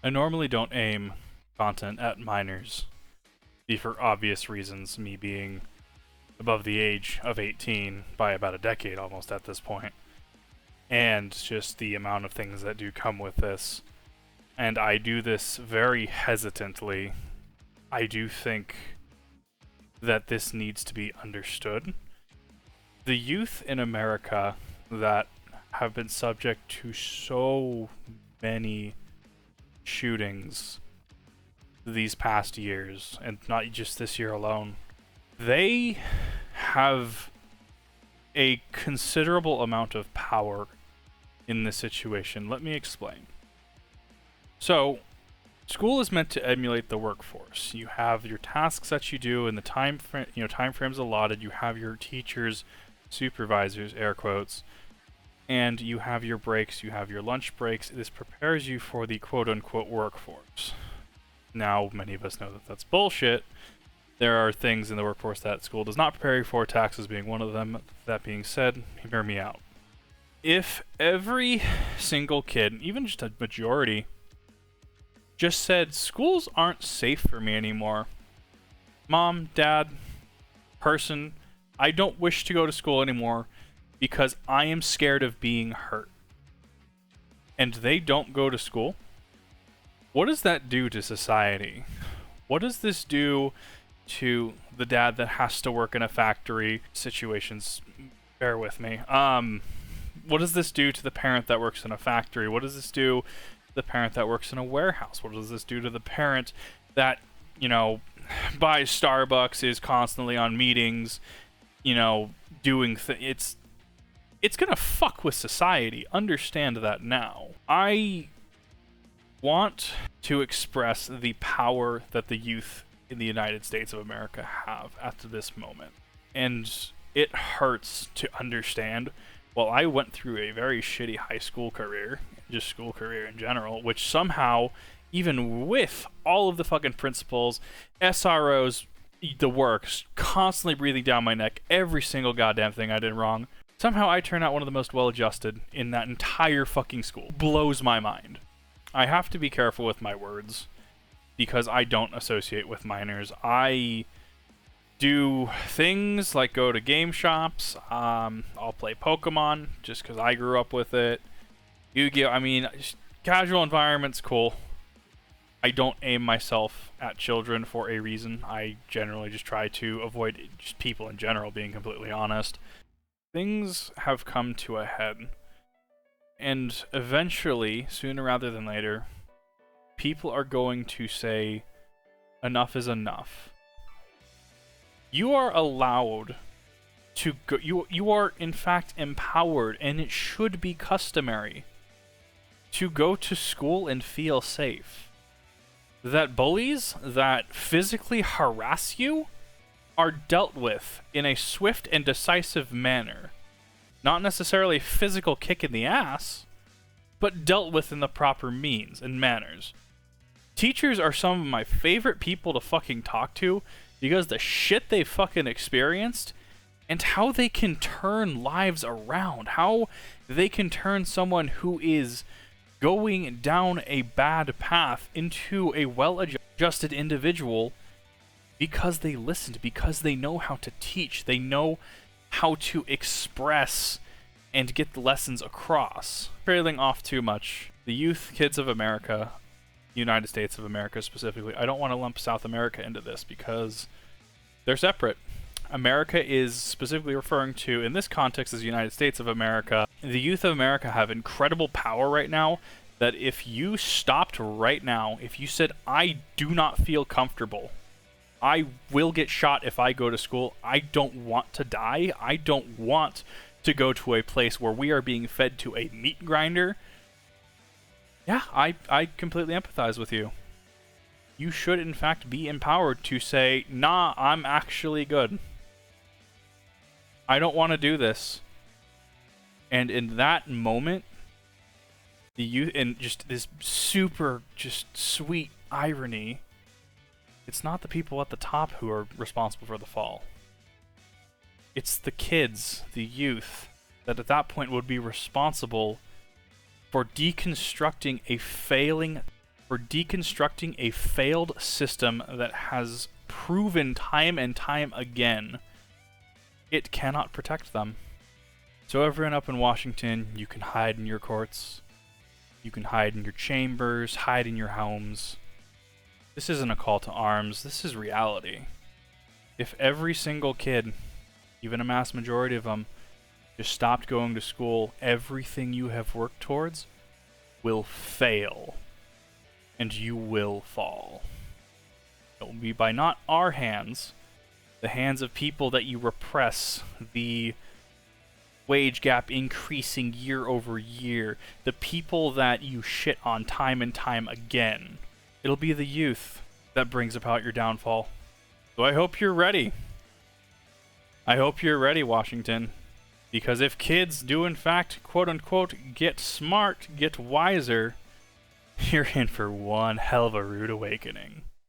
I normally don't aim content at minors, for obvious reasons, me being above the age of 18 by about a decade almost at this point, and just the amount of things that do come with this. And I do this very hesitantly. I do think that this needs to be understood. The youth in America that have been subject to so many shootings these past years, and not just this year alone, they have a considerable amount of power in this situation. Let me explain. So, school is meant to emulate the workforce. You have your tasks that you do and the time frames allotted. You have your teachers, supervisors, air quotes, and you have your breaks, you have your lunch breaks. This prepares you for the quote-unquote workforce. Now, many of us know that that's bullshit. There are things in the workforce that school does not prepare you for, taxes being one of them. That being said, hear me out. If every single kid, even just a majority, just said, schools aren't safe for me anymore. Mom, dad, person, I don't wish to go to school anymore because I am scared of being hurt. And they don't go to school. What does that do to society? What does this do to the dad that has to work in a factory? Situations, bear with me. What does this do to the parent that works in a factory? What does this do to the parent that works in a warehouse? What does this do to the parent that, buys Starbucks, is constantly on meetings, doing things? It's gonna fuck with society. Understand that now. I want to express the power that the youth in the United States of America have at this moment. And it hurts to understand. Well, I went through a very shitty high school career, just school career in general, which somehow, even with all of the fucking principals, SROs, the works, constantly breathing down my neck, every single goddamn thing I did wrong, somehow I turn out one of the most well-adjusted in that entire fucking school. Blows my mind. I have to be careful with my words because I don't associate with minors. I do things like go to game shops. I'll play Pokemon just because I grew up with it. Yu-Gi-Oh! Casual environment's cool. I don't aim myself at children for a reason. I generally just try to avoid just people in general, being completely honest. Things have come to a head. And eventually, sooner rather than later, people are going to say, enough is enough. You are allowed to go, you are in fact empowered, and it should be customary to go to school and feel safe. That bullies that physically harass you are dealt with in a swift and decisive manner. Not necessarily a physical kick in the ass, but dealt with in the proper means and manners. Teachers are some of my favorite people to fucking talk to because the shit they fucking experienced and how they can turn lives around, how they can turn someone who is going down a bad path into a well-adjusted individual because they listened, because they know how to teach, they know how to express and get the lessons across. Trailing off too much, the youth kids of America, United States of America specifically, I don't want to lump South America into this because they're separate. America is specifically referring to, in this context, as the United States of America. The youth of America have incredible power right now that if you stopped right now, if you said, I do not feel comfortable, I will get shot if I go to school, I don't want to die, I don't want to go to a place where we are being fed to a meat grinder, yeah, I completely empathize with you. You should, in fact, be empowered to say, nah, I'm actually good. I don't want to do this. And in that moment, the youth, and just this super, just sweet irony, it's not the people at the top who are responsible for the fall. It's the kids, the youth, that at that point would be responsible for deconstructing a failing for deconstructing a failed system that has proven time and time again it cannot protect them. So everyone up in Washington, you can hide in your courts, you can hide in your chambers, hide in your homes. This isn't a call to arms, this is reality. If every single kid, even a mass majority of them, just stopped going to school, everything you have worked towards will fail. And you will fall. It will be by not our hands, the hands of people that you repress, the wage gap increasing year over year, the people that you shit on time and time again. It'll be the youth that brings about your downfall. So I hope you're ready. I hope you're ready, Washington. Because if kids do in fact, quote unquote, get smart, get wiser, you're in for one hell of a rude awakening.